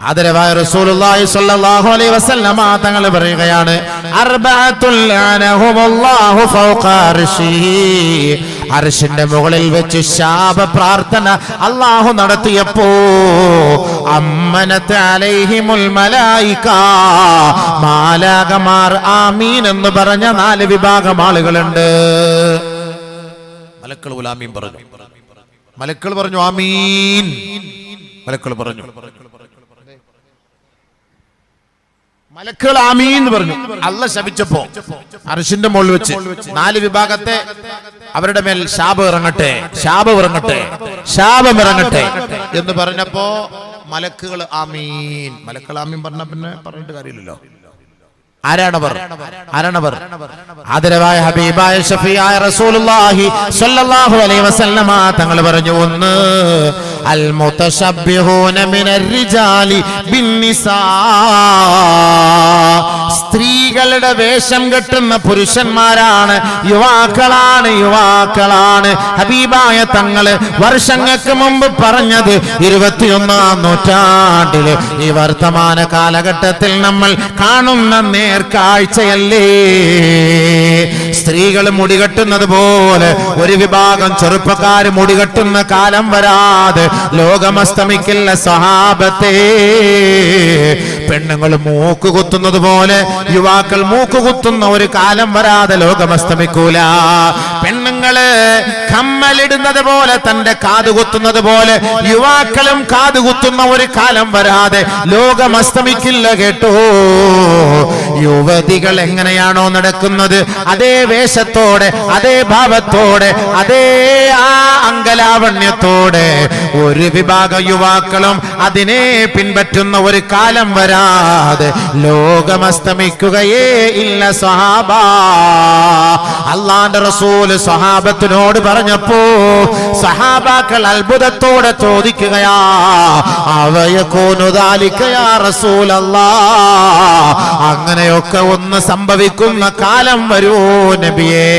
ആദരവായ റസൂലുള്ളാഹി സ്വല്ലല്ലാഹു അലൈഹി വസല്ലമ തങ്ങൾ പറയുകയാണ്, അർബഅത്തുൽ ലഅനഹുമുല്ലാഹു ഫൗഖ അർശിഹി. അർശിന്റെ മുകളിൽ വെച്ച് ശാപ പ്രാർത്ഥന അല്ലാഹു നടത്തിയപ്പോ അമ്മനത് അലൈഹിമുൽ മലായിക, മാലാകമാർ ആമീൻ എന്ന് പറഞ്ഞ 4 വിഭാഗം ആളുകളുണ്ട്. മലക്കൾ ആമീൻ പറഞ്ഞു. മലക്കൾ പറഞ്ഞു ആമീൻ. മലക്കൾ പറഞ്ഞു, മലക്കൾ ആമീൻ എന്ന് പറഞ്ഞു. അല്ലാഹ് ശപിച്ചപ്പോ അർശിന്റെ മുകളിൽ വെച്ച് 4 വിഭാഗത്തെ അവരുടെ മേൽ ശാപം ഇറങ്ങട്ടെ, ശാപം ഇറങ്ങട്ടെ, ശാപം ഇറങ്ങട്ടെ എന്ന് പറഞ്ഞപ്പോ മലക്കുകൾ ആമീൻ. മലക്കൾ ആമീൻ പറഞ്ഞ പിന്നെ പറഞ്ഞിട്ട് കാര്യമില്ലല്ലോ. ആരാണവർ? ആരാണവർ? ആദരവായ ഹബീബായ ഷഫീആയ റസൂലുള്ളാഹി സ്വല്ലല്ലാഹു അലൈഹി വസല്ലമ തങ്ങൾ പറഞ്ഞു, ഒന്ന് അൽ മുതശബ്ബിഹൂന മിനർ റിജാലി ബിന്നിസാ, സ്ത്രീകളുടെ വേഷം കെട്ടുന്ന പുരുഷന്മാരാണ്, യുവാക്കളാണ്, യുവാക്കളാണ്. ഹബീബായ തങ്ങള് വർഷങ്ങൾക്ക് മുമ്പ് പറഞ്ഞത് 21-ാം നൂറ്റാണ്ടില് ഈ വർത്തമാന കാലഘട്ടത്തിൽ നമ്മൾ കാണുന്ന നേർക്കാഴ്ചയല്ലേ. സ്ത്രീകൾ മുടികെട്ടുന്നത് പോലെ ഒരു വിഭാഗം ചെറുപ്പക്കാർ മുടികെട്ടുന്ന കാലം വരാതെ ലോകമസ്തമിക്കില്ല സഹാബത്തെ. പെണ്ണുങ്ങൾ മൂക്ക് കുത്തുന്നത് പോലെ യുവാക്കൾ മൂക്ക് കുത്തുന്ന ഒരു കാലം വരാതെ ലോകമസ്തമിക്കൂല. പെണ്ണുങ്ങള് കമ്മലിടുന്നത് പോലെ തന്റെ കാതുകുത്തുന്നത് പോലെ യുവാക്കളും കാതുകുത്തുന്ന ഒരു കാലം വരാതെ ലോകമസ്തമിക്കില്ല കേട്ടോ. യുവതികൾ എങ്ങനെയാണോ നടക്കുന്നത് അതേ വേഷത്തോടെ, അതേ ഭാവത്തോടെ, അതേ ആ അങ്കലാവണ്യത്തോടെ ഒരു വിഭാഗം യുവാക്കളും അതിനെ പിൻപറ്റുന്ന ഒരു കാലം വരാതെ ലോകമസ്തമിക്കുകയേ ഇല്ല സ്വഹാബ. അല്ലാഹുവിന്റെ റസൂല് സ്വഹാബത്തിനോട് പറഞ്ഞപ്പോ സ്വഹാബാക്കൾ അത്ഭുതത്തോടെ ചോദിക്കുകയാ, അവയകൂനു ദാലിക യാ റസൂലല്ലാഹ്, അങ്ങനെയൊക്കെ ഒന്ന് സംഭവിക്കുന്ന കാലം വരൂ നബിയേ.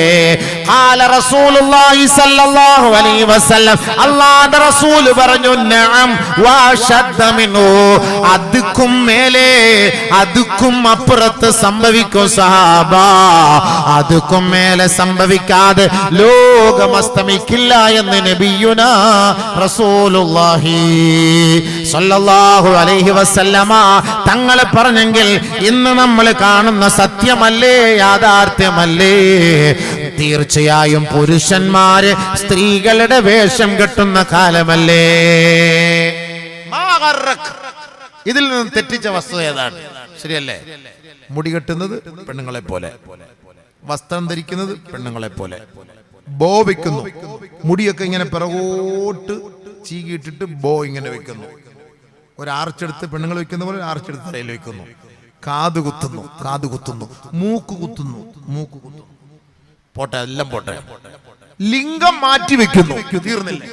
ഖാല റസൂലുള്ളാഹി സ്വല്ലല്ലാഹു അലൈഹി വസല്ലം, അല്ലാഹുവിന്റെ റസൂൽ പറഞ്ഞു, നഅം വശദ്ദ മിനു, അതുക്കും മേലെ അതുക്കും അപ്പുറത്ത് സംഭവിക്കും സഹാബ. അതുക്കും മേലെ സംഭവിക്കാതെ ലോകമസ്തമിക്കില്ല എന്ന് നബിയുനാ റസൂലുള്ളാഹി സ്വല്ലല്ലാഹു അലൈഹി വസല്ലമ തങ്ങൾ പറഞ്ഞെങ്കിൽ ഇന്ന് നമ്മൾ കാണുന്ന സത്യമല്ലേ, യാഥാർത്ഥ്യമല്ലേ? തീർച്ചയായും പുരുഷന്മാര് സ്ത്രീകളുടെ വേഷം കെട്ടുന്ന കാലമല്ലേ. ഇതിൽ നിന്ന് തെറ്റിച്ച വസ്തുത ഏതാണ്? ശരിയല്ലേ? മുടി കെട്ടുന്നത് പെണ്ണുങ്ങളെ പോലെ, വസ്ത്രം ധരിക്കുന്നത് പെണ്ണുങ്ങളെ പോലെ, ബോ വെക്കുന്നു, മുടിയൊക്കെ ഇങ്ങനെ പിറകോട്ട് ചീകിയിട്ടിട്ട് ബോ ഇങ്ങനെ വെക്കുന്നു, ഒരു ആർച്ചെടുത്ത് പെണ്ണുങ്ങൾ വെക്കുന്ന പോലെ ആർച്ചെടുത്ത് തലയിൽ വെക്കുന്നു, കാത് കുത്തുന്നു, കാത് കുത്തുന്നു, മൂക്ക് കുത്തുന്നു, മൂക്ക് കുത്തുന്നു. പോട്ടെ, എല്ലാം പോട്ടെ. ലിംഗം മാറ്റി വെക്കുന്നു. തീർന്നില്ലേ?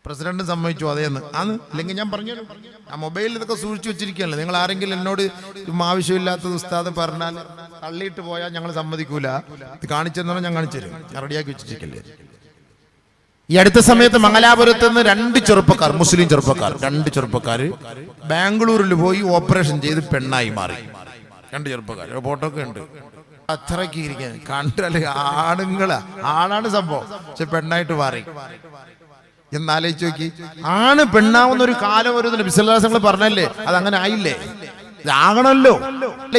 പ്രസിഡന്റ് സമ്മതിച്ചു അതേന്ന് അന്ന്. അല്ലെങ്കിൽ ഞാൻ പറഞ്ഞു, ആ മൊബൈലിൽ ഇതൊക്കെ സൂക്ഷിച്ചു വെച്ചിരിക്കുകയല്ലേ. നിങ്ങൾ ആരെങ്കിലും എന്നോട് ആവശ്യമില്ലാത്തത് ഉസ്താദ് പറഞ്ഞാൽ തള്ളിയിട്ട് പോയാൽ ഞങ്ങൾ സമ്മതിക്കൂല. ഇത് കാണിച്ചെന്ന് പറഞ്ഞാൽ ഞാൻ കാണിച്ചു തരും. ഞാൻ റെഡിയാക്കി വെച്ചിരിക്കല്ലേ. ഈ അടുത്ത സമയത്ത് മംഗലാപുരത്ത് നിന്ന് 2 ചെറുപ്പക്കാർ, മുസ്ലിം ചെറുപ്പക്കാർ, 2 ചെറുപ്പക്കാർ ബാംഗ്ലൂരിൽ പോയി ഓപ്പറേഷൻ ചെയ്ത് പെണ്ണായി മാറി. 2 ചെറുപ്പക്കാർ, ഫോട്ടോ ഒക്കെ ഉണ്ട്. അത്രയ്ക്ക് ഇരിക്കാൻ കണ്ടല്ലേ, ആണുങ്ങളാ, ആണാണ് സംഭവം, പക്ഷെ പെണ്ണായിട്ട് മാറി. എന്നാലോചിച്ച് നോക്കി, ആണ് പെണ്ണാവുന്ന ഒരു കാലം ഒരു നബി സല്ലല്ലാഹു അലൈഹി വസല്ലം പറഞ്ഞല്ലേ, അതങ്ങനെ ആയില്ലേ? ഇതാകണമല്ലോ.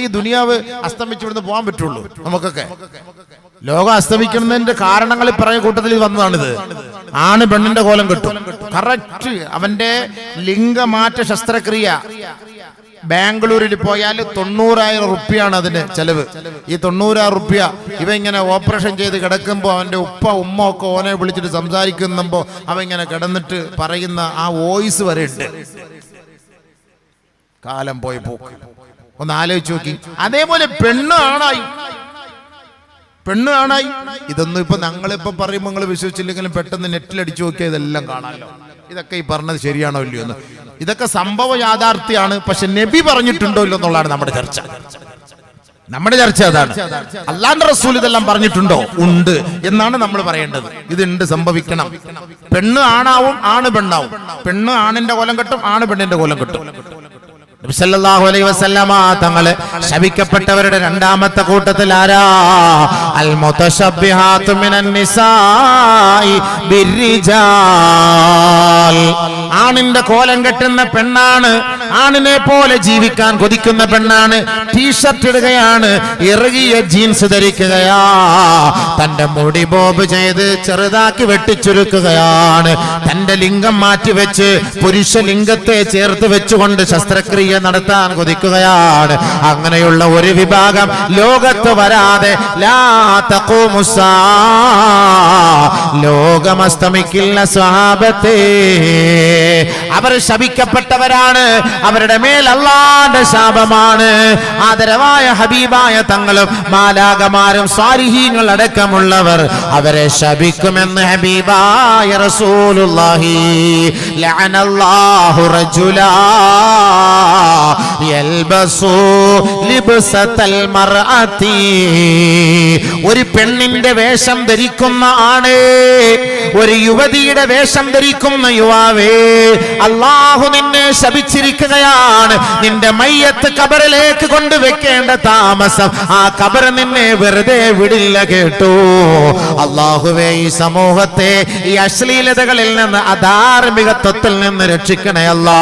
ഈ ദുനിയാവ് അസ്തമിച്ചിവിടുന്ന് പോകാൻ പറ്റുള്ളൂ നമുക്കൊക്കെ. ലോകം അസ്തമിക്കുന്നതിന്റെ കാരണങ്ങൾ പറഞ്ഞ കൂട്ടത്തിൽ വന്നതാണിത്. ആണ് പെണ്ണിന്റെ കോലം കെട്ടും. കറക്റ്റ് അവന്റെ ലിംഗമാറ്റ ശസ്ത്രക്രിയ ബാംഗ്ലൂരിൽ പോയാൽ 90,000 റുപ്യാണ് അതിന് ചെലവ്. ഈ 90,000 റുപ്യ ഇവ ഇങ്ങനെ ഓപ്പറേഷൻ ചെയ്ത് കിടക്കുമ്പോൾ അവന്റെ ഉപ്പ ഉമ്മ ഒക്കെ ഓനെ വിളിച്ചിട്ട് സംസാരിക്കുമ്പോ അവ ഇങ്ങനെ കിടന്നിട്ട് പറയുന്ന ആ വോയിസ് വരെ ഉണ്ട്. കാലം പോയ പോക്ക് ഒന്ന് ആലോചിച്ച് നോക്കി. അതേപോലെ പെണ്ണ് ആണായി, പെണ്ണ് ആണായി. ഇതൊന്നും ഇപ്പൊ ഞങ്ങളിപ്പോ പറയുമ്പോൾ നിങ്ങൾ വിശ്വസിച്ചില്ലെങ്കിലും പെട്ടെന്ന് നെറ്റിലടിച്ചു നോക്കിയാൽ ഇതെല്ലാം കാണാമല്ലോ. ഇതൊക്കെ ഈ പറഞ്ഞത് ശരിയാണോ ഇല്ലയോ എന്ന്. ഇതൊക്കെ സംഭവ യാഥാർത്ഥ്യമാണ്. പക്ഷെ നബി പറഞ്ഞിട്ടുണ്ടോ ഇല്ലോ എന്നുള്ളതാണ് നമ്മുടെ ചർച്ച. നമ്മുടെ ചർച്ച അതാണ്. അല്ലാഹുവിന്റെ റസൂൽ ഇതെല്ലാം പറഞ്ഞിട്ടുണ്ടോ? ഉണ്ട് എന്നാണ് നമ്മൾ പറയേണ്ടത്. ഇതുണ്ട്, സംഭവിക്കണം. പെണ്ണ് ആണാവും, ആണ് പെണ്ണാവും. പെണ്ണ് ആണിന്റെ കോലം കെട്ടും, ആണ് പെണ്ണിന്റെ കോലം കെട്ടും. നബി സല്ലല്ലാഹു അലൈഹി വസല്ലമ തങ്ങളെ ശപിക്കപ്പെട്ടവരുടെ രണ്ടാമത്തെ കൂട്ടത്തിൽ ആരാ? അൽ മുതശബ്ബിഹാതു മിനൻ നിസാഇ ബിർരിജാൽ. ആണിന്റെ കോലം കെട്ടുന്ന പെണ്ണാണ്, ആണിനെ പോലെ ജീവിക്കാൻ കൊതിക്കുന്ന പെണ്ണാണ്. ടീഷർട്ട് ഇടുകയാണ്, ഇറുകിയ ജീൻസ് ധരിക്കുകയാ, തന്റെ മുടി ബോബ് ചെയ്ത് ചെറുതാക്കി വെട്ടിച്ചുരുക്കുകയാണ്, തന്റെ ലിംഗം മാറ്റിവെച്ച് പുരുഷ ലിംഗത്തെ ചേർത്ത് വെച്ചുകൊണ്ട് ശസ്ത്രക്രിയ നടത്താൻ കൊതിക്കുകയാണ്. അങ്ങനെയുള്ള ഒരു വിഭാഗം ലോകത്ത് വരാതെ ലാ തഖൂമുസ്സാ, ലോകമസ്തമിക്കില്ല സ്വഹാബത്തേ. അവർ ശപിക്കപ്പെട്ടവരാണ്, അവരുടെ മേൽ അല്ലാഹുവിന്റെ ശാപമാണ്. ആദരവായ ഹബീബായ തങ്ങളും മാലാകമാരും സ്വാലിഹീങ്ങൾ അടക്കമുള്ളവർ അവരെ ശപിക്കുമെന്ന് ഹബീബായ റസൂലുള്ളാഹി. ലഅനല്ലാഹു റജുലാ യൽബസു ലിബ്സതൽ മർഅതി. ഒരു പെണ്ണിന്റെ വേഷം ധരിക്കുന്ന ആണ്, ഒരു യുവതിയുടെ വേഷം ധരിക്കുന്ന യുവാവേ, അല്ലാഹു നിന്നെ ശപിച്ചിരിക്കുകയാണ്. നിന്റെ മയ്യത്ത് ഖബറിലേക്ക് കൊണ്ടുവെക്കേണ്ട താമസം ആ ഖബർ നിന്നെ വെറുതെ വിടില്ല കേട്ടോ. അല്ലാഹുവേ, ഈ സമൂഹത്തെ ഈ അശ്ലീലതകളിൽ നിന്ന്, അധാർമികത്വത്തിൽ നിന്ന് രക്ഷിക്കണേ അല്ലാ.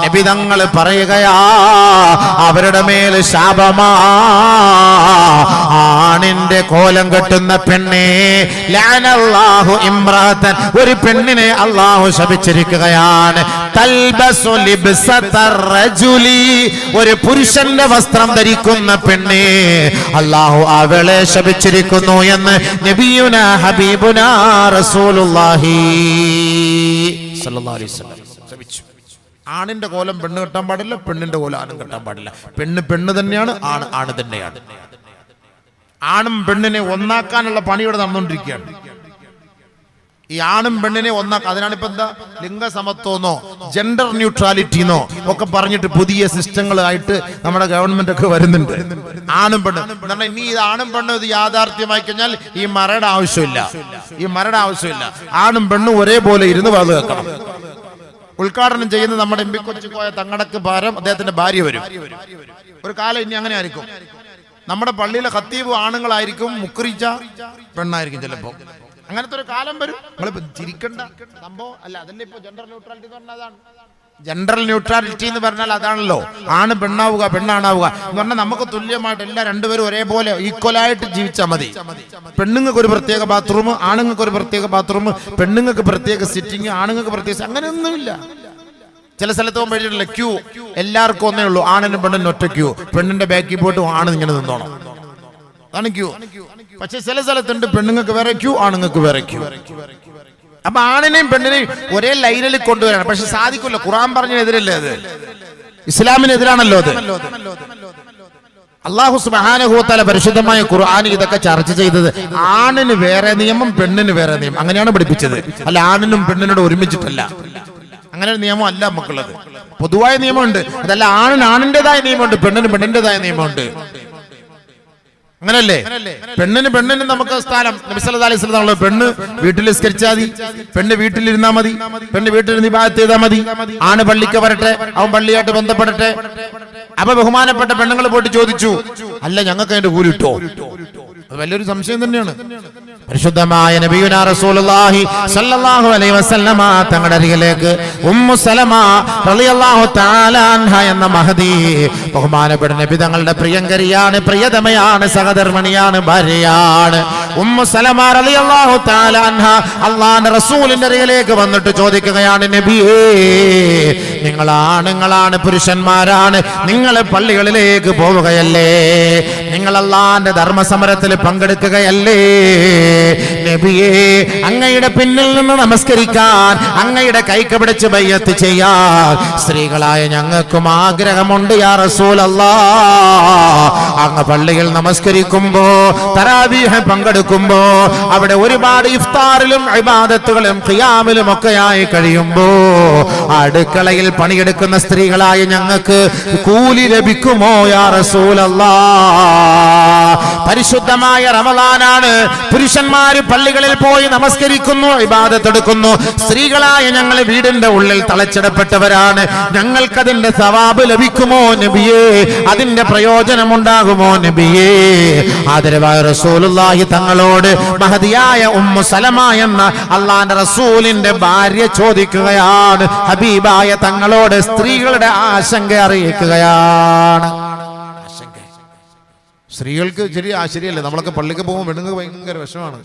നബി തങ്ങൾ പറയുകയാ, അവരുടെ മേൽ ശാപമാ. ആണിന്റെ കോലം കെട്ടുന്ന പെണ്ണെ, ലഅനല്ലാഹു ഇംറഅതൻ, ഒരു പെണ്ണിനെ അല്ലാഹു ശപിച്ചിരിക്കുകയാണ്. തൽബസു ലിബ്സതർ റജുലി, ഒരു പുരുഷന്റെ വസ്ത്രം ധരിക്കുന്ന പെണ്ണെ അല്ലാഹു അവളെ ശപിച്ചിരിക്കുന്നു എന്ന് നബിയുനാ ഹബീബുനാ റസൂലുള്ളാഹി സ്വല്ലല്ലാഹു അലൈഹി വസല്ലം ശപിച്ചു. ആണിന്റെ കോലം പെണ്ണ് കെട്ടാൻ പാടില്ല, പെണ്ണിന്റെ കോലം ആണും കെട്ടാൻ പാടില്ല. പെണ്ണ് പെണ്ണ് തന്നെയാണ്, ആണ് ആണ് തന്നെയാണ്. ആണും പെണ്ണിനെ ഒന്നാക്കാനുള്ള പണി ഇവിടെ നടന്നുകൊണ്ടിരിക്കുകയാണ്. ഈ ആണും പെണ്ണിനെ ഒന്നാക്കുക, അതിനാണ് ഇപ്പൊ എന്താ ലിംഗസമത്വമെന്നോ ജെൻഡർ ന്യൂട്രാലിറ്റിന്നോ ഒക്കെ പറഞ്ഞിട്ട് പുതിയ സിസ്റ്റങ്ങളായിട്ട് നമ്മുടെ ഗവൺമെന്റ് ഒക്കെ വരുന്നുണ്ട്. ആണും പെണ്ണും എന്നാൽ ഇനി ഇത് ആണും പെണ്ണും ഇത് യാഥാർത്ഥ്യമായി കഴിഞ്ഞാൽ ഈ മറയുടെ ആവശ്യമില്ല, ഈ മറയുടെ ആവശ്യമില്ല. ആണും പെണ്ണും ഒരേപോലെ ഇരുന്ന് വാത് കേൾക്കണം. ഉദ്ഘാടനം ചെയ്യുന്ന നമ്മുടെ എം പി കൊച്ചിക്കോയ തങ്ങടക്ക് പകരം അദ്ദേഹത്തിന്റെ ഭാര്യ വരും. ഒരു കാലം ഇനി അങ്ങനെ ആയിരിക്കും. നമ്മുടെ പള്ളിയിലെ ഖത്തീബ് ആണുങ്ങളായിരിക്കും, മുക്രിച്ച പെണ്ണായിരിക്കും ചിലപ്പോ. അങ്ങനത്തെ ഒരു കാലം വരും. നിങ്ങൾ ചിരിക്കണ്ട സംഭവം അല്ല, അതല്ലേ ഇപ്പൊ ജെൻഡർ ന്യൂട്രാലിറ്റി എന്ന് പറഞ്ഞാൽ അതാണ്. ജെൻഡർ ന്യൂട്രാലിറ്റി എന്ന് പറഞ്ഞാൽ അതാണല്ലോ, ആണ് പെണ്ണാവുക പെണ്ണാണാവുക എന്ന് പറഞ്ഞാൽ നമുക്ക് തുല്യമായിട്ട് എല്ലാ രണ്ടുപേരും ഒരേപോലെ ഈക്വലായിട്ട് ജീവിച്ചാൽ മതി. പെണ്ണുങ്ങൾക്ക് ഒരു പ്രത്യേക ബാത്റൂം, ആണുങ്ങൾക്ക് ഒരു പ്രത്യേക ബാത്റൂം, പെണ്ണുങ്ങൾക്ക് പ്രത്യേക സിറ്റിംഗ്, ആണുങ്ങൾക്ക് പ്രത്യേക, അങ്ങനെയൊന്നുമില്ല. ചില സ്ഥലത്ത് പോകുമ്പോഴേ ക്യൂ എല്ലാവർക്കും ഒന്നേ ഉള്ളൂ, ആണിനും പെണ്ണിനും ഒറ്റ ക്യൂ, പെണ്ണിന്റെ ബാക്കിൽ പോയിട്ട് ആണ് ഇങ്ങനെ നിന്നോണം, അതാണ് ക്യൂ. പക്ഷെ ചില സ്ഥലത്തുണ്ട് പെണ്ണുങ്ങൾക്ക് വേറെ ക്യൂ, ആണുങ്ങൾക്ക് വേറെ ക്യൂ. അപ്പൊ ആണിനെയും പെണ്ണിനെയും ഒരേ ലൈനിൽ കൊണ്ടുവരണം. പക്ഷെ സാധിക്കില്ല. ഖുർആൻ പറഞ്ഞതിനെതിരല്ലേ അത്, ഇസ്ലാമിനെതിരാണല്ലോ അത്. അല്ലാഹു സുബ്ഹാനഹു വ തആല പരിശുദ്ധമായ ഖുർആൻ ഇതൊക്കെ ചർച്ച ചെയ്തത് ആണിന് വേറെ നിയമം, പെണ്ണിന് വേറെ നിയമം, അങ്ങനെയാണ് പഠിപ്പിച്ചത്. അല്ല ആണിനും പെണ്ണിനോട് ഒരുമിച്ചിട്ടല്ല, അങ്ങനെ ഒരു നിയമം അല്ല നമുക്കുള്ളത്. പൊതുവായ നിയമമുണ്ട്, അതല്ല ആണിന് ആണിൻ്റെതായ നിയമമുണ്ട്, പെണ്ണിന് പെണ്ണിൻ്റെതായ നിയമമുണ്ട്. അങ്ങനല്ലേ? പെണ്ണിന് നമുക്ക് സ്ഥാനം. നബി സല്ലല്ലാഹു അലൈഹി വസല്ലം പെണ്ണ് വീട്ടിൽ നിസ്കരിച്ചാൽ മതി, പെണ്ണ് വീട്ടിലിരുന്നാ മതി, പെണ്ണ് വീട്ടിലിരുന്ന് ഇബാദത്ത് ചെയ്താൽ മതി, ആണ് പള്ളിക്ക് വരട്ടെ, അവൻ പള്ളിയായിട്ട് ബന്ധപ്പെടട്ടെ. അപ്പൊ ബഹുമാനപ്പെട്ട പെണ്ണുങ്ങൾ പോയിട്ട് ചോദിച്ചു, അല്ല ഞങ്ങൾക്ക് അതിന്റെ കൂലി കിട്ടോ? അത് വലിയൊരു സംശയം തന്നെയാണ്. പരിശുദ്ധമായ നബിയുനാ റസൂലുള്ളാഹി സ്വല്ലല്ലാഹു അലൈഹി വസല്ലമ തങ്ങളുടെ അരികിലേക്ക് ഉമ്മു സലമ റളിയല്ലാഹു തആല അൻഹ എന്ന മഹദി, ബഹുമാനപ്പെട്ട നബി തങ്ങളുടെ പ്രിയങ്കരിയാണ്, പ്രിയതമയാണ്, സഹധർമ്മിണിയാണ്, ഭാര്യയാണ്. ഉമ്മു സലമ റളിയല്ലാഹു തആല അൻഹ അല്ലാഹുവിന്റെ റസൂലിന്റെ അരികിലേക്ക് വന്നിട്ട് ചോദിക്കുകയാണ്, നബിയേ, നിങ്ങൾ ആണുങ്ങളാണ്, പുരുഷന്മാരാണ്, നിങ്ങൾ പള്ളികളിലേക്ക് പോവുകയല്ലേ, നിങ്ങൾ അല്ലാഹുവിന്റെ ധർമ്മസമരത്തിൽ പങ്കെടുക്കുകയല്ലേ, നബിയേ, അങ്ങയുടെ പിന്നിൽ നിന്ന് നമസ്കരിക്കാൻ, അങ്ങയുടെ കൈക്ക് പിടിച്ച് ബൈഅത്ത് ചെയ്യാൻ സ്ത്രീകളായ ഞങ്ങൾക്കും ആഗ്രഹമുണ്ട് യാ റസൂലല്ലാഹ്. അങ്ങ് പള്ളിയിൽ നമസ്കരിക്കുമ്പോ തറാവീഹ് പങ്കെടുക്കും കടക്കുമ്പോ അവിടെ ഒരുപാട് ഇഫ്താറിലും ഇബാദത്തുകളും ഖിയാമിലും ഒക്കെയായി കഴിയുമ്പോ അടുക്കളയിൽ പണിയെടുക്കുന്ന സ്ത്രീകളായ ഞങ്ങൾക്ക് കൂലി ലഭിക്കുമോ യാ റസൂലല്ലാഹ്? പരിശുദ്ധമായ റമളാനാണ്, പുരുഷന്മാര് പള്ളികളിൽ പോയി നമസ്കരിക്കുന്നു, ഇബാദത്ത് എടുക്കുന്നു. സ്ത്രീകളായ ഞങ്ങൾ വീടിന്റെ ഉള്ളിൽ തളച്ചിടപ്പെട്ടവരാണ്. ഞങ്ങൾക്കതിന്റെ സവാബ് ലഭിക്കുമോ നബിയേ? അതിന്റെ പ്രയോജനം ഉണ്ടാകുമോ നബിയേ? ആദരവായ റസൂലുള്ളാഹി തങ്ങളോട് മഹദിയായ ഉമ്മു സലമ എന്ന അള്ളാന്റെ റസൂലിന്റെ ഭാര്യ ചോദിക്കുകയാണ്, ഹബീബായ തങ്ങളോട് സ്ത്രീകളുടെ ആശങ്ക അറിയിക്കുകയാണ്. സ്ത്രീകൾക്ക് ശരിയല്ലേ, നമ്മളൊക്കെ പള്ളിക്ക് പോകുമ്പോൾ പെണ്ണുങ്ങൾക്ക് ഭയങ്കര വിഷമാണ്.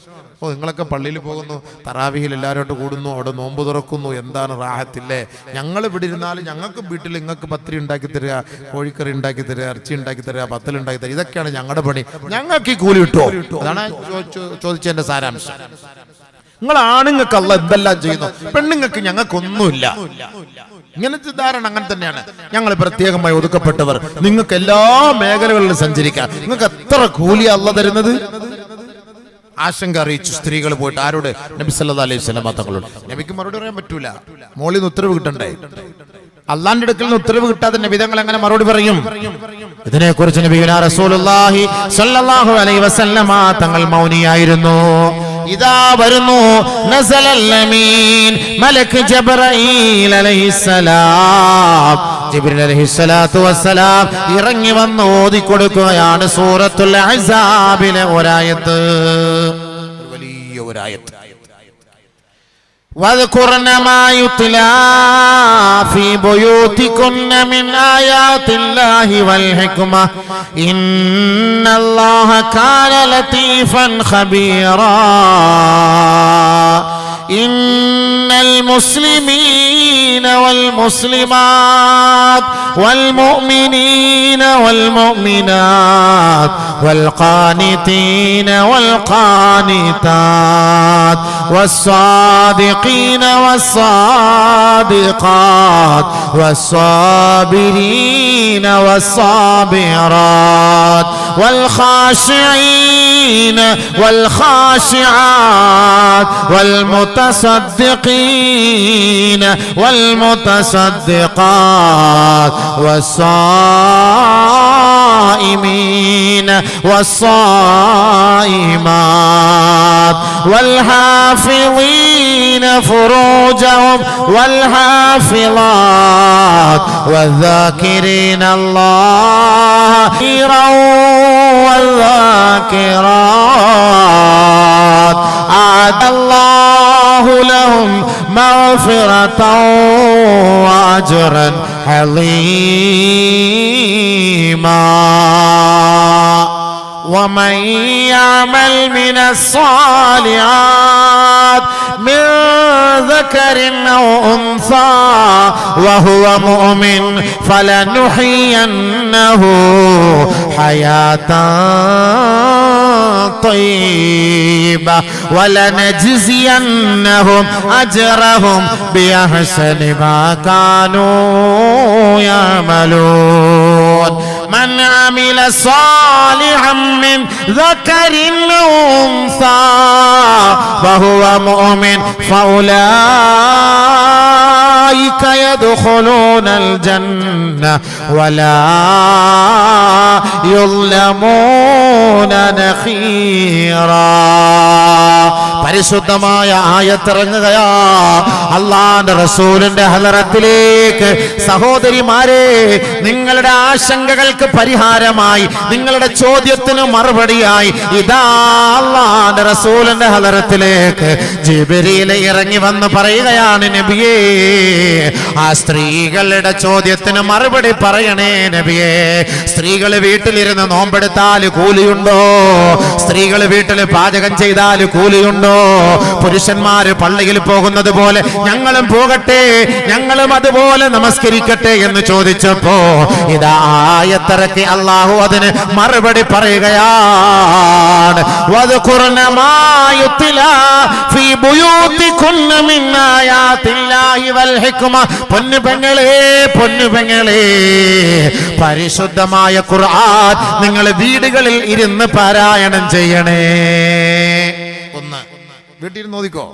നിങ്ങളൊക്കെ പള്ളിയിൽ പോകുന്നു, തറാവിഹിൽ എല്ലാവരോട്ട് കൂടുന്നു, അവിടെ നോമ്പ് തുറക്കുന്നു, എന്താണ് റാഹത്തില്ലേ? ഞങ്ങൾ ഇവിടെ ഇരുന്നാലും ഞങ്ങൾക്ക് വീട്ടിൽ നിങ്ങൾക്ക് പത്തിരി ഉണ്ടാക്കി തരിക, കോഴിക്കറി ഉണ്ടാക്കി തരിക, ഇറച്ചി ഉണ്ടാക്കി തരിക, പത്തൽ ഉണ്ടാക്കി തരിക, ഇതൊക്കെയാണ് ഞങ്ങളുടെ പണി. ഞങ്ങൾക്ക് ഈ കൂലി കിട്ടുമോ? അതാണ് ചോദിച്ചതിന്റെ സാരാംശം. നിങ്ങൾ ആണുങ്ങൾക്ക് അല്ല എന്തെല്ലാം ചെയ്യുന്നു, പെണ്ണുങ്ങൾക്ക് ഞങ്ങൾക്കൊന്നുമില്ല. ഇങ്ങനത്തെ ധാരണ അങ്ങനെ തന്നെയാണ്. ഞങ്ങൾ പ്രത്യേകമായി ഒതുക്കപ്പെട്ടവർ, നിങ്ങൾക്ക് എല്ലാ മേഖലകളിലും സഞ്ചരിക്കാം, നിങ്ങൾക്ക് എത്ര കൂലിയാ അല്ലാഹ് തരുന്നത്? ആശങ്ക അറിയിച്ചു സ്ത്രീകൾ പോയിട്ട് ആരോട്? നബി സല്ലല്ലാഹു അലൈഹി വസല്ലം തങ്ങളോട്. നബിക്ക് മറുപടി പറയാൻ പറ്റൂല, മോളിൽ നിന്ന് ഉത്തരവ് കിട്ടണ്ടേ? അള്ളാന്റെ അടുക്കൽ നിന്ന് ഉത്തരവ് കിട്ടാതെ നബി തങ്ങൾ എങ്ങനെ മറുപടി പറയും? ഇതിനെക്കുറിച്ച് നബിയുനാ റസൂലുള്ളാഹി സ്വല്ലല്ലാഹു അലൈഹി വസല്ലം തങ്ങൾ മൗനിയായിരുന്നു. ഇതാ വരുന്നു നസലൽ അമീൻ മലക് ജിബ്രീൽ അലൈഹിസ്സലാം. ജിബ്രീൽ അലൈഹിസ്സലാത്തു വസ്സലാം ഇറങ്ങി വന്ന് ഓതി കൊടുക്കുകയാണ് സൂറത്തുൽ അഹ്സാബിലെ ഒരായത്ത്, വലിയ ഒരായത്ത്. واذكرن ما يتلى في بيوتكن من آيات الله والحكمة إن الله كان لطيفا خبيرا إن المسلمين والمسلمات والمؤمنين والمؤمنات والقانتين والقانتات والصادقين والصادقات والصابرين والصابرات والخاشعين والخاشعات والمتصدقين والمتصدقات والصائمين والصائمات والحافظين فروجهم والحافظات والذاكرين الله كثيرا والذاكرات أعد الله لهم مغفرة وأجرا عظيما ومن يعمل من الصالحات من ذكر أو أنثى وهو مؤمن فلنحيينه حياة طيبة ولنجزينهم أجرهم بأحسن ما كانوا يعملون من عمل صالحا من ذكر أو أنثى وهو مؤمن فأولئك يدخلون الجنة ولا يظلمون نخيرا. പരിശുദ്ധമായ ആയത്തിറങ്ങുകയാ അല്ലാഹുവിന്റെ റസൂലിന്റെ ഹളറത്തിലേക്ക്. സഹോദരിമാരെ, നിങ്ങളുടെ ആശങ്കകൾക്ക് പരിഹാരമായി, നിങ്ങളുടെ ചോദ്യത്തിന് മറുപടിയായി ഇതാ അല്ലാഹുവിന്റെ റസൂലിന്റെ ഹളറത്തിലേക്ക് ജിബ്രീൽ ഇറങ്ങി വന്ന് പറയുകയാണ്, നബിയേ, ആ സ്ത്രീകളുടെ ചോദ്യത്തിന് മറുപടി പറയണേ നബിയേ. സ്ത്രീകൾ വീട്ടിലിരുന്ന് നോമ്പെടുത്താൽ കൂലിയുണ്ടോ? സ്ത്രീകൾ വീട്ടിൽ പാചകം ചെയ്താൽ കൂലിയുണ്ടോ? പുരുഷന്മാര് പള്ളിയിൽ പോകുന്നത് പോലെ ഞങ്ങളും പോകട്ടെ, ഞങ്ങളും അതുപോലെ നമസ്കരിക്കട്ടെ എന്ന് ചോദിച്ചപ്പോ ഇതാ ആയത്തിറക്കി അല്ലാഹു അതിന് മറുപടി പറയുകയാണ്. വദ്കുർന മാ യുത്ലാ ഫീ ബുയൂതികുന്ന മിൻ ആയാതില്ലാഹി വൽ ഹിക്മ. പൊന്നു പെങ്ങളെ പരിശുദ്ധമായ ഖുർആൻ നിങ്ങൾ വീടുകളിൽ ഇരുന്ന് പാരായണം ചെയ്യണേ. ഒന്ന്, വീട്ടിൽ ഓതിക്കോ.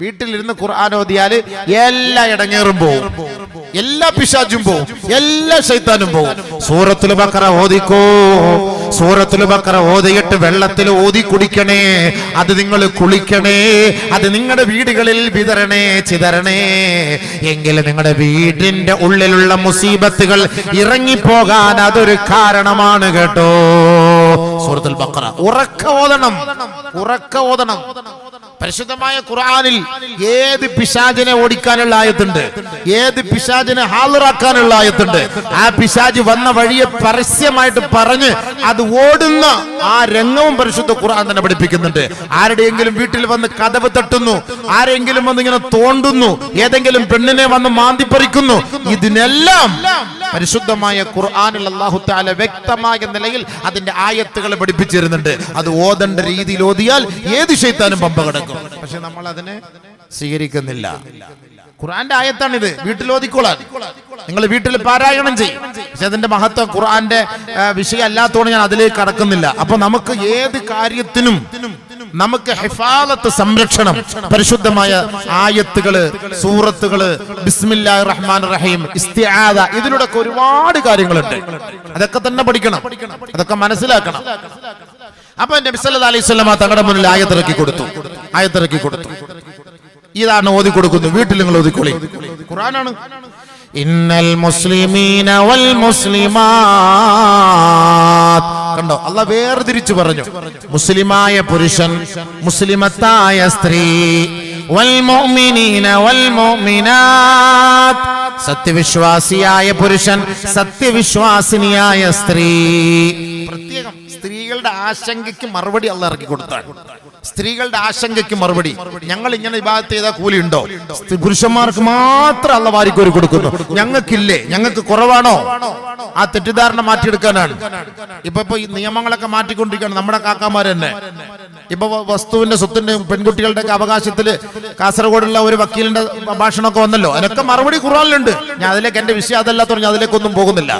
വീട്ടിലിരുന്ന് ഖുർആൻ ഓതിയാൽ എല്ലാ ഇടങ്ങേറും പോവും, എല്ലാ പിശാചും പോവും, എല്ലാ ശൈത്താനും പോവും. സൂറത്തുൽ ബഖറ ഓതിക്കോ. സൂറത്തുൽ ബഖറ ഓതിയിട്ട് വെള്ളത്തിൽ ഓതി കുടിക്കണേ. അത് നിങ്ങൾ കുളിക്കണേ. അത് നിങ്ങളുടെ വീടുകളിൽ വിതരണേ, ചിതരണേ. എങ്കിൽ നിങ്ങളുടെ വീടിന്റെ ഉള്ളിലുള്ള മുസീബത്തുകൾ ഇറങ്ങിപ്പോകാൻ അതൊരു കാരണമാണ് കേട്ടോ. സൂറത്തുൽ ബഖറ ഉറക്ക ഓതണം. പരിശുദ്ധമായ ഖുർആനിൽ ഏത് പിശാചിനെ ഓടിക്കാനുള്ള ആയത്തുണ്ട്, ഏത് പിശാചിനെ ഹാളിറാക്കാനുള്ള ആയത്തുണ്ട്. ആ പിശാച് വന്ന വഴിയെ പരസ്യമായിട്ട് പറഞ്ഞ് അത് ഓടുന്ന ആ രംഗവും പരിശുദ്ധ ഖുർആൻ തന്നെ പഠിപ്പിക്കുന്നുണ്ട്. ആരുടെയെങ്കിലും വീട്ടിൽ വന്ന് കതവ് തട്ടുന്നു, ആരെങ്കിലും വന്ന് ഇങ്ങനെ തോണ്ടുന്നു, ഏതെങ്കിലും പെണ്ണിനെ വന്ന് മാന്തിപ്പറിക്കുന്നു, ഇതിനെല്ലാം പരിശുദ്ധമായ ഖുർആനിൽ അല്ലാഹു തആല വ്യക്തമായ നിലയിൽ അതിന്റെ ആയത്തുകൾ പഠിപ്പിച്ചിരുന്നുണ്ട്. അത് ഓതേണ്ട രീതിയിൽ ഓതിയാൽ ഏത് ശൈത്താനും പമ്പ കിടക്കും. പക്ഷെ നമ്മൾ അതിനെ സ്വീകരിക്കുന്നില്ല. ഖുർആന്റെ ആയത്താണിത്, വീട്ടിൽ ഓതിക്കോളാൻ. നിങ്ങൾ വീട്ടിൽ പാരായണം ചെയ്യും. പക്ഷെ അതിന്റെ മഹത്വം ഖുർആന്റെ വിഷയം അല്ലാത്തതുകൊണ്ട് ഞാൻ അതിലേക്ക് കടക്കുന്നില്ല. അപ്പൊ നമുക്ക് ഏത് കാര്യത്തിനും നമുക്ക് ഹിഫാലത്ത്, സംരക്ഷണം, പരിശുദ്ധമായ ആയത്തുകള്, സൂറത്തുകള്, ബിസ്മില്ലാഹിർ റഹ്മാനിർ റഹീം, ഇസ്തിആദ, ഇതിലൂടെ ഒരുപാട് കാര്യങ്ങളുണ്ട്. അതൊക്കെ തന്നെ പഠിക്കണം, അതൊക്കെ മനസ്സിലാക്കണം. അപ്പൊ നബി സല്ലല്ലാഹു അലൈഹി വസല്ലം തങ്ങളുടെ മുന്നിൽ ആയത്തിറക്കി കൊടുത്തു. ഇതാണ് ഓതി കൊടുക്കുന്നത്. വീട്ടിൽ നിങ്ങൾ ഓതിക്കോളി. ഖുർആനാണ്. ഇന്നൽ മുസ്ലിമീന വൽ മുസ്ലിമാത്ത്. കണ്ടോ, അല്ലാഹ് വേർതിരിച്ചു പറഞ്ഞു. മുസ്ലിമായ പുരുഷൻ, മുസ്ലിമത്തായ സ്ത്രീ, വൽ മുഅ്മിനീന വൽ മുഅ്മിനാത്ത്, സത്യവിശ്വാസിയായ പുരുഷൻ, സത്യവിശ്വാസിനിയായ സ്ത്രീ. പ്രത്യേകം സ്ത്രീകളുടെ ആശങ്കയ്ക്ക് മറുപടി അല്ലാഹ് ഇറക്കി കൊടുത്താണ്. സ്ത്രീകളുടെ ആശങ്കയ്ക്ക് മറുപടി. ഞങ്ങൾ ഇങ്ങനെ ഇബാദത്ത് ചെയ്താൽ കൂലി ഉണ്ടോ? പുരുഷന്മാർക്ക് മാത്രം അല്ലാഹ് വാരിക്കോരി കൊടുക്കുന്നു, ഞങ്ങൾക്കില്ലേ? ഞങ്ങൾക്ക് കുറവാണോ? ആ തെറ്റിദ്ധാരണ മാറ്റിയെടുക്കാനാണ്. ഇപ്പൊ ഈ നിയമങ്ങളൊക്കെ മാറ്റിക്കൊണ്ടിരിക്കുകയാണ് നമ്മുടെ കാക്കാമാർ തന്നെ. ഇപ്പൊ വസ്തുവിന്റെ, സ്വത്തിന്റെ, പെൺകുട്ടികളുടെ ഒക്കെ അവകാശത്തില് കാസർഗോഡുള്ള ഒരു വക്കീലിന്റെ ഭാഷണമൊക്കെ വന്നല്ലോ. അതിനൊക്കെ മറുപടി ഖുർആനിലുണ്ട്. ഞാൻ അതിലേക്ക്, എന്റെ വിഷയം അതല്ലാത്തതുകൊണ്ട് ഞാൻ അതിലേക്കൊന്നും പോകുന്നില്ല.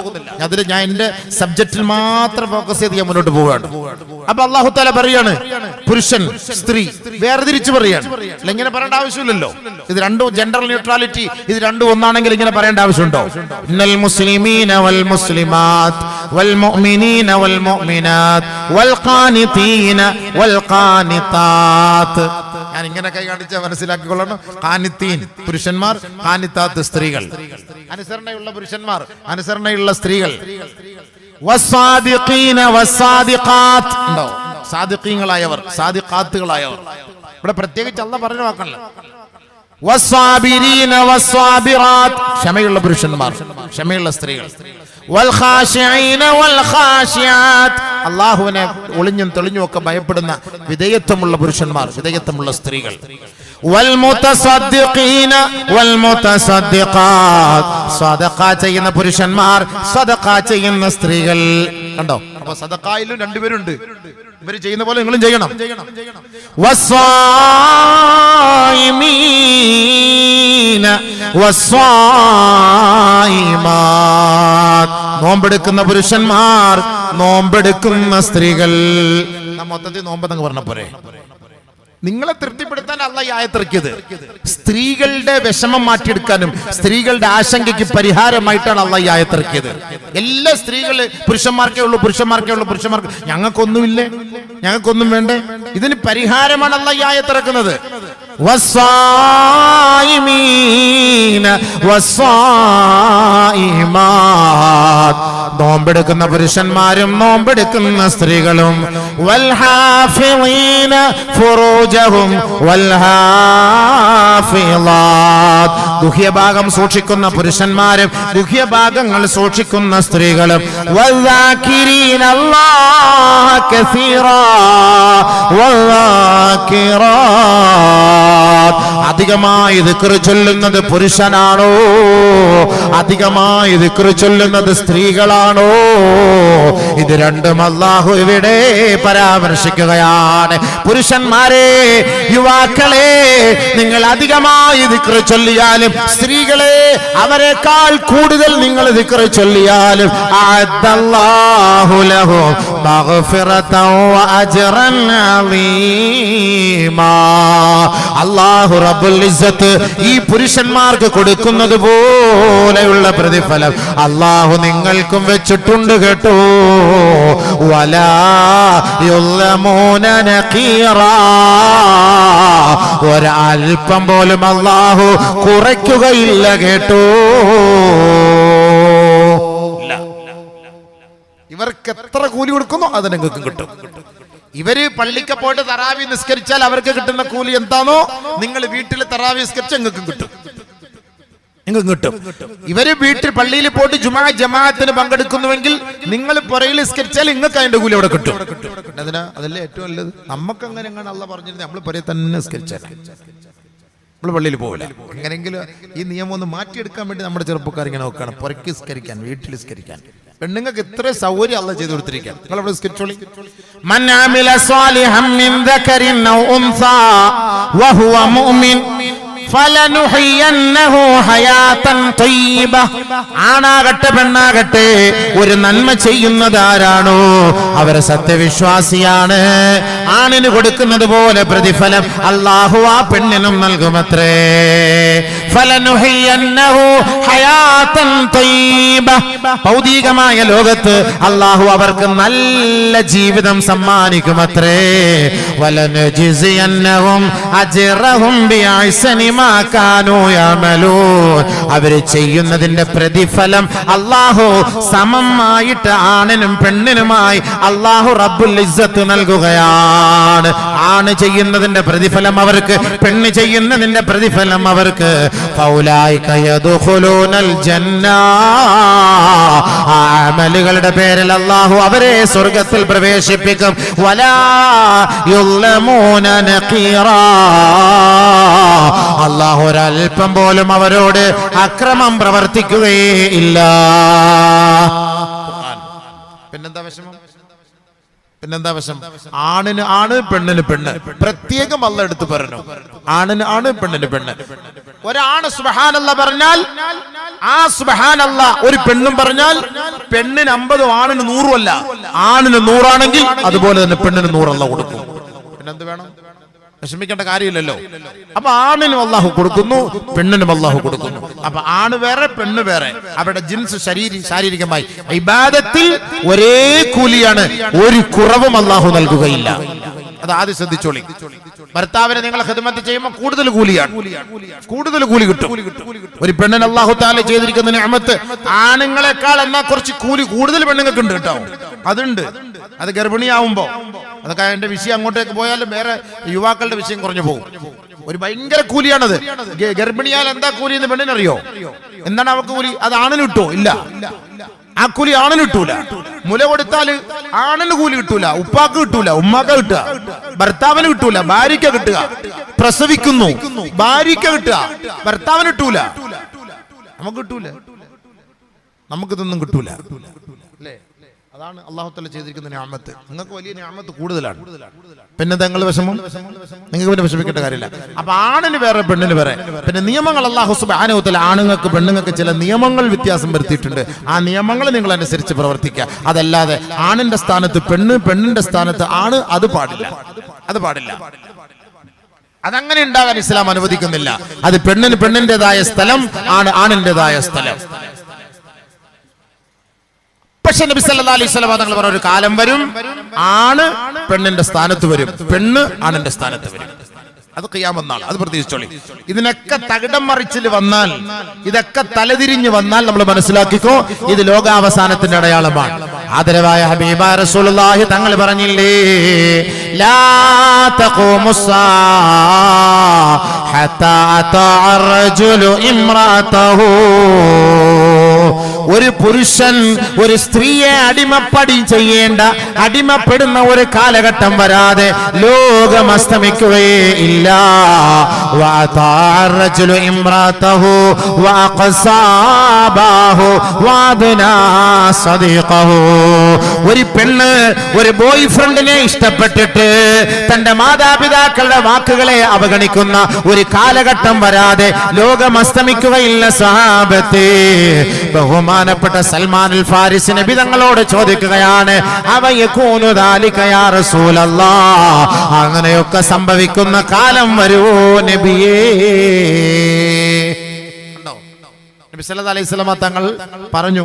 ഞാൻ എന്റെ സബ്ജക്റ്റിൽ മാത്രം ഫോക്കസ് ചെയ്ത് ഞാൻ മുന്നോട്ട് പോവുകയാണ്. അപ്പൊ അല്ലാഹു തആല പറയാണ്, പുരുഷൻ സ്ത്രീ വേർതിരിച്ച് പറയാണ്. ഇങ്ങനെ പറയേണ്ട ആവശ്യമില്ലല്ലോ. ഇത് രണ്ടും ജെൻഡർ ന്യൂട്രാലിറ്റി, ഇത് രണ്ടും ഒന്നാണെങ്കിൽ ഇങ്ങനെ പറയേണ്ട ആവശ്യമുണ്ടോ? ഇന്നൽ മുസ്ലിമീന വൽ മുസ്ലിമാത്ത് വൽ മുഅ്മിനീന വൽ മുഅ്മിനാത്ത് വൽ ഖാനിതീന വൽ ഖാനിതാത്ത്. ഞാൻ ഇങ്ങനെ കൈ കാണിച്ചാൽ മനസ്സിലാക്കിക്കൊള്ളണം. ഖാനിതീൻ പുരുഷന്മാർ, ഖാനിതാത്ത് സ്ത്രീകൾ. അനുസരണയുള്ള പുരുഷന്മാർ, അനുസരണയുള്ള സ്ത്രീകൾ. വസ്സാദിഖീന വസ്സാദിഖാത്ത്. ഉണ്ടോ? സാദിഖീങ്ങളായവർ, സാദിഖാത്തുകളായവർ. ഇവിടെ പ്രത്യേകിച്ച് അല്ലാഹ് പറഞ്ഞ വാക്കല്ല. വസ്സാബിരീന വസ്സാബിറാത്ത്, ക്ഷമയുള്ള പുരുഷന്മാർ, ക്ഷമയുള്ള സ്ത്രീകൾ. വൽഖാശിഈന വൽഖാശിയാത്ത്, അല്ലാഹുവിനെ ഒളിഞ്ഞും തെളിഞ്ഞും ഒക്കെ ഭയപ്പെടുന്ന വിധേയത്വമുള്ള പുരുഷന്മാർ, വിധേയത്വമുള്ള സ്ത്രീകൾ. വൽമുതസദ്ദിഖീന വൽമുതസദ്ദിഖാത്ത്, സദഖ ചെയ്യുന്ന പുരുഷന്മാർ, സദഖ ചെയ്യുന്ന സ്ത്രീകൾ. കണ്ടോ? അപ്പൊ സദഖയിലും രണ്ടുപേരുണ്ട്. ഇവര് ചെയ്യുന്ന പോലെ നിങ്ങളും ചെയ്യണം. വസ്സായിമീന വസ്സായിമാത്ത്, നോമ്പെടുക്കുന്ന പുരുഷന്മാർ, നോമ്പെടുക്കുന്ന സ്ത്രീകൾ. മൊത്തത്തിൽ നോമ്പെന്നങ്ങ് പറഞ്ഞ പോരെ. നിങ്ങളെ തൃപ്തിപ്പെടുത്താൻ അല്ലാഹ് ഈ ആയത്തിറക്കിയത്. സ്ത്രീകളുടെ വിഷമം മാറ്റിയെടുക്കാനും സ്ത്രീകളുടെ ആശങ്കയ്ക്ക് പരിഹാരമായിട്ടാണ് അല്ലാഹ് ഈ ആയത്തിറക്കിയത്. എല്ലാ സ്ത്രീകള് പുരുഷന്മാർക്കേ ഉള്ളൂ, പുരുഷന്മാർക്ക് ഞങ്ങൾക്കൊന്നുമില്ലേ, ഞങ്ങൾക്കൊന്നും വേണ്ടേ? ഇതിന് പരിഹാരമാണ് അല്ലാഹ് ഈ ആയത്തിറക്കുന്നത്. വസ്സായിമീന വസ്സായിമാത്ത്, നോമ്പെടുക്കുന്ന പുരുഷന്മാരും നോമ്പെടുക്കുന്ന സ്ത്രീകളും. വൽഹാഫിളീന ഫുറൂജഹും വൽഹാഫിളാത്ത്, ഗുഹ്യഭാഗം സൂക്ഷിക്കുന്ന പുരുഷന്മാരും ഗുഹ്യഭാഗങ്ങൾ സൂക്ഷിക്കുന്ന സ്ത്രീകളും. വൽദാകിരീന അല്ലാഹ കസീറാ വൽദാകിറാത്ത്, അധികമായി ദിക്ർ ചൊല്ലുന്നത് പുരുഷനാണോ, അധികമായി ദിക്ർ ചൊല്ലുന്നത് സ്ത്രീകളാണോ? ഇത് രണ്ടും അല്ലാഹു ഇവിടെ പരാമർശിക്കുകയാണ്. പുരുഷന്മാരെ, യുവാക്കളെ, നിങ്ങൾ അധികമായി ദിക്ർ ചൊല്ലിയാൽ സ്ത്രീകളെ അവരെക്കാൾ കൂടുതൽ നിങ്ങൾ ദിക്ർ ചൊല്ലിയാലും അഅദ്ദല്ലാഹു ലഹു മഗ്ഫിറതൻ വ അജ്റൻ അളീമാ. അല്ലാഹു റബ്ബുൽ ഇസ്സത്ത് ഈ പുരുഷന്മാർക്ക് കൊടുക്കുന്നത് പോലെയുള്ള പ്രതിഫലം അല്ലാഹു നിങ്ങൾക്കും വെച്ചിട്ടുണ്ട് കേട്ടോ. വലാ യുളമൂന നഖീറാ. ഒരൽപ്പം പോലും അല്ലാഹു കുറയ്ക്കുകയില്ല കേട്ടോ. ഇവർക്ക് എത്ര കൂലി കൊടുക്കുന്നു അത് നിങ്ങൾക്ക് കിട്ടും. ഇവര് പള്ളിക്ക് പോയിട്ട് തറാവി നിസ്കരിച്ചാൽ അവർക്ക് കിട്ടുന്ന കൂലി എന്താണോ നിങ്ങൾ വീട്ടിൽ തറാവി നിസ്കരിച്ചാൽ നിങ്ങൾക്കും കിട്ടും. ഇവര് വീട്ടിൽ പള്ളിയിൽ പോയിട്ട് ജുമാ ജമാഅത്തിന് പങ്കെടുക്കുന്നുവെങ്കിൽ നിങ്ങൾ പുറയിൽ നിസ്കരിച്ചാൽ നിങ്ങൾക്ക് അതിന്റെ കൂലി അവിടെ കിട്ടും. അതല്ലേ ഏറ്റവും നല്ലത്. നമുക്ക് അങ്ങനെ എങ്ങനെ അള്ളാഹ് പറഞ്ഞിരുന്നത് നമ്മൾ പുറയെ തന്നെ നിസ്കരിച്ചാൽ നമ്മൾ പള്ളിയിൽ പോകില്ല. എങ്ങനെയെങ്കിലും ഈ നിയമം ഒന്ന് മാറ്റിയെടുക്കാൻ വേണ്ടി നമ്മുടെ ചെറുപ്പക്കാർ ഇങ്ങനെ നോക്കണം. പുറയ്ക്ക് നിസ്കരിക്കാൻ, വീട്ടിൽ നിസ്കരിക്കാൻ. പെണ്ണുങ്ങൾക്ക് ഇത്ര സൗകര്യം അള്ളാഹ് ചെയ്തു കൊടുത്തിരിക്കാൻ. നിങ്ങൾ അവിടെ നിസ്കരിച്ചോളി. മൻ അമില സ്വാലിഹൻ മിൻ ദകരിൻ ഔ ഉൻസാ വഹുവ മുഅ്മിൻ ഫലനുഹയ്യന്നഹു ഹയാതൻ തയ്യിബ. ആണാകട്ടെ പെണ്ണാകട്ടെ ഒരു നന്മ ചെയ്യുന്നത് ആരാണോ അവർ സത്യവിശ്വാസിയാണ്. ആണിന് കൊടുക്കുന്നത് പോലെ പ്രതിഫലം അല്ലാഹു ആ പെണ്ണിനും നൽകുമത്രേ. ഫലനുഹയ്യന്നഹു ഹയാതൻ തയ്യിബ. ഭൗതികമായ ലോകത്ത് അല്ലാഹു അവർക്ക് നല്ല ജീവിതം സമ്മാനിക്കുമത്രേ. വലനജിസിയന്നഹും അജ്റഹും ബിഅഹ്സനി മാ കാനൂ യഅമലൂൻ. അവര് ചെയ്യുന്നതിന്റെ പ്രതിഫലം അല്ലാഹു സമമായിട്ട് ആണിനും പെണ്ണിനുമായി അല്ലാഹു റബ്ബുൽ ഇസ്സത്ത് നൽകുകയാണ്. ആണ് ചെയ്യുന്നതിന്റെ പ്രതിഫലം അവർക്ക്, പെണ്ണ് ചെയ്യുന്നതിന്റെ പ്രതിഫലം അവർക്ക്. ഫൗലൈക യദ്ഖുലൂനൽ ജന്ന. അമലുകളുടെ പേരിൽ അല്ലാഹു അവരെ സ്വർഗ്ഗത്തിൽ പ്രവേശിപ്പിക്കും. വലാ യുളമൂന നഖീറാ. അല്ലാഹു ഒരൽപ്പം പോലും അവരോട് അക്രമം പ്രവർത്തിക്കുകയേ ഇല്ല. പിന്നെന്താ വിഷമം? പിന്നെന്താ വിഷമം? ആണിന് ആണ്, പെണ്ണിന് പെണ്ണ്. പ്രത്യേകം അല്ലാഹ് എടുത്തു പറഞ്ഞു. ആണിന് ആണ്, പെണ്ണിന് പെണ്ണ്. ഒരാണ് സുബ്ഹാനല്ലാഹ് പറഞ്ഞാൽ ആ സുബ്ഹാനല്ലാഹ് ഒരു പെണ്ണും പറഞ്ഞാൽ പെണ്ണിന് 50, ആണിന് 100 അല്ല. ആണിന് 100 ആണെങ്കിൽ അതുപോലെ തന്നെ പെണ്ണിന് 100 അല്ലാഹ് കൊടുക്കും. പിന്നെന്ത് വേണം? വിഷമിക്കേണ്ട കാര്യമില്ലല്ലോ. അപ്പൊ ആണിനും അല്ലാഹു കൊടുക്കുന്നു, പെണ്ണിനും അല്ലാഹു കൊടുക്കുന്നു. അപ്പൊ ആണ് വേറെ, പെണ്ണ് വേറെ. അവരുടെ ജിൻസ് ശാരീരികമായി ഇബാദത്തിൽ ഒരേ കൂലിയാണ്. ഒരു കുറവും അല്ലാഹു നൽകുകയില്ല. അത് ആദ്യം ശ്രദ്ധിച്ചോളി. ഭർത്താവിനെ നിങ്ങൾ ഖിദ്മത്ത് ചെയ്യുമ്പോൾ കൂടുതൽ കൂലിയാണ്, കൂടുതൽ കൂലി കിട്ടും. ഒരു പെണ്ണിന് അല്ലാഹു തആല ചെയ്തിരിക്കുന്ന നിഅമത്ത് ആണുങ്ങളെക്കാൾ എന്നാ കുറച്ച് കൂലി കൂടുതൽ പെണ്ണുങ്ങൾക്ക് ഉണ്ട് കേട്ടോ. അതുണ്ട്. അത് ഗർഭിണിയാവുമ്പോ അതൊക്കെ അതിന്റെ വിഷയം അങ്ങോട്ടേക്ക് പോയാലും വേറെ യുവാക്കളുടെ വിഷയം കുറഞ്ഞു പോകും. ഒരു ഭയങ്കര കൂലിയാണത്. ഗർഭിണിയാൽ എന്താ കൂലി എന്ന് പെണ്ണിനറിയോ? എന്താണ് അവർക്ക് കൂലി? അത് ആണിന് കിട്ടുമോ? ഇല്ല. ആ കൂലി ആണിന് കിട്ടൂല. മുല കൊടുത്താൽ ആണിന് കൂലി കിട്ടൂല, ഉപ്പാക്ക് കിട്ടൂല, ഉമ്മാക്ക് കിട്ടുക, ഭർത്താവിന് കിട്ടൂല, ഭാര്യയ്ക്ക് കിട്ടുക. പ്രസവിക്കുന്നു, ഭാര്യയ്ക്ക് കിട്ടുക, ഭർത്താവിന് കിട്ടൂല. നമുക്ക് കിട്ടൂല, നമുക്കിതൊന്നും കിട്ടൂല. അല്ലേ? അതാണ് അല്ലാഹു തആല ചെയ്തിരിക്കുന്ന നിഅമത്ത്. നിങ്ങൾക്ക് വലിയ നിഅമത്ത് കൂടുതലാണ്. പിന്നെ നിങ്ങൾ വിഷമം, നിങ്ങൾക്ക് പിന്നെ വിഷമിക്കേണ്ട കാര്യമില്ല. അപ്പൊ ആണിന് വേറെ, പെണ്ണിന് വേറെ. പിന്നെ നിയമങ്ങൾ അല്ലാഹു സുബ്ഹാനഹു തആല ആണുങ്ങൾക്ക് പെണ്ണുങ്ങൾക്ക് ചില നിയമങ്ങൾ വ്യത്യാസം വരുത്തിയിട്ടുണ്ട്. ആ നിയമങ്ങൾ നിങ്ങൾ അനുസരിച്ച് പ്രവർത്തിക്കുക. അതല്ലാതെ ആണിന്റെ സ്ഥാനത്ത് പെണ്ണ്, പെണ്ണിന്റെ സ്ഥാനത്ത് ആണ്, അത് പാടില്ല. അത് പാടില്ല. അതങ്ങനെ ഉണ്ടാകാൻ ഇസ്ലാം അനുവദിക്കുന്നില്ല. അത് പെണ്ണിന് പെണ്ണിന്റേതായ സ്ഥലം, ആണ് ആണിന്റേതായ സ്ഥലം. പക്ഷെ നബി സല്ലല്ലാഹു അലൈഹി വസല്ലം തങ്ങൾ പറഞ്ഞ ഒരു കാലം വരും, ആണ് പെണ്ണിന്റെ സ്ഥാനത്ത് വരും, പെണ്ണ് ആണിന്റെ സ്ഥാനത്ത് വരും. അത് ഖിയാമത്ത് നാൾ. അത് പ്രതീക്ഷിച്ചോളി. ഇതിനൊക്കെ തകിടം മറിച്ചിൽ വന്നാൽ, ഇതൊക്കെ തലതിരിഞ്ഞ് വന്നാൽ നമ്മൾ മനസ്സിലാക്കിക്കോ, ഇത് ലോകാവസാനത്തിന്റെ അടയാളമാണ്. ആദരവായ ഹബീബായ റസൂലുള്ളാഹി തങ്ങൾ പറഞ്ഞില്ലേ, ലാ തഖൂമുസ്സാ ഹത്താ അതാഅ റജുലു ഇംറാതഹു. ഒരു പുരുഷൻ ഒരു സ്ത്രീയെ അടിമപ്പടി ചെയ്യേണ്ട, അടിമപ്പെടുന്ന ഒരു കാലഘട്ടം വരാതെ ലോകം അസ്തമിക്കുകയേ ഇല്ല. وأطاع الرجل امرأته وأقصى أباه وأدنى صديقه. ഒരു പെണ്ണ് ഒരു ബോയ് ഫ്രണ്ടിനെ ഇഷ്ടപ്പെട്ടിട്ട് തന്റെ മാതാപിതാക്കളുടെ വാക്കുകളെ അവഗണിക്കുന്ന ഒരു കാലഘട്ടം വരാതെ ലോകം അസ്തമിക്കുകയില്ല സഹാബത്തെ. ബഹുമാനപ്പെട്ട സൽമാൻ അൽ ഫാരിസി നബി തങ്ങളോട് ചോദിക്കുകയാണ്, അവയകൂനു ദാലിക യാ റസൂലല്ലാഹ്, അങ്ങനെയൊക്കെ സംഭവിക്കുന്ന കാലം വരുമോ നബിയേ? നബി സല്ലല്ലാഹു അലൈഹി വസല്ലം തങ്ങൾ പറഞ്ഞു,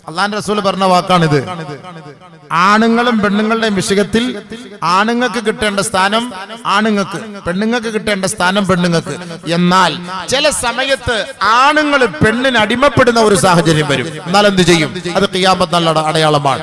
അല്ലാഹുവിന്റെ റസൂൽ പറഞ്ഞ വാക്കാണിത്, ആണുങ്ങളും പെണ്ണുങ്ങളുടെയും വിഷയത്തിൽ ആണുങ്ങൾക്ക് കിട്ടേണ്ട സ്ഥാനം ആണുങ്ങൾക്ക്, പെണ്ണുങ്ങൾക്ക് കിട്ടേണ്ട സ്ഥാനം പെണ്ണുങ്ങൾക്ക്. എന്നാൽ ചില സമയത്ത് ആണുങ്ങൾ പെണ്ണിന് അടിമപ്പെടുന്ന ഒരു സാഹചര്യം വരും. എന്നാൽ എന്ത് ചെയ്യും? അത് ഖിയാമത്ത് നാളിന്റെ അടയാളമാണ്.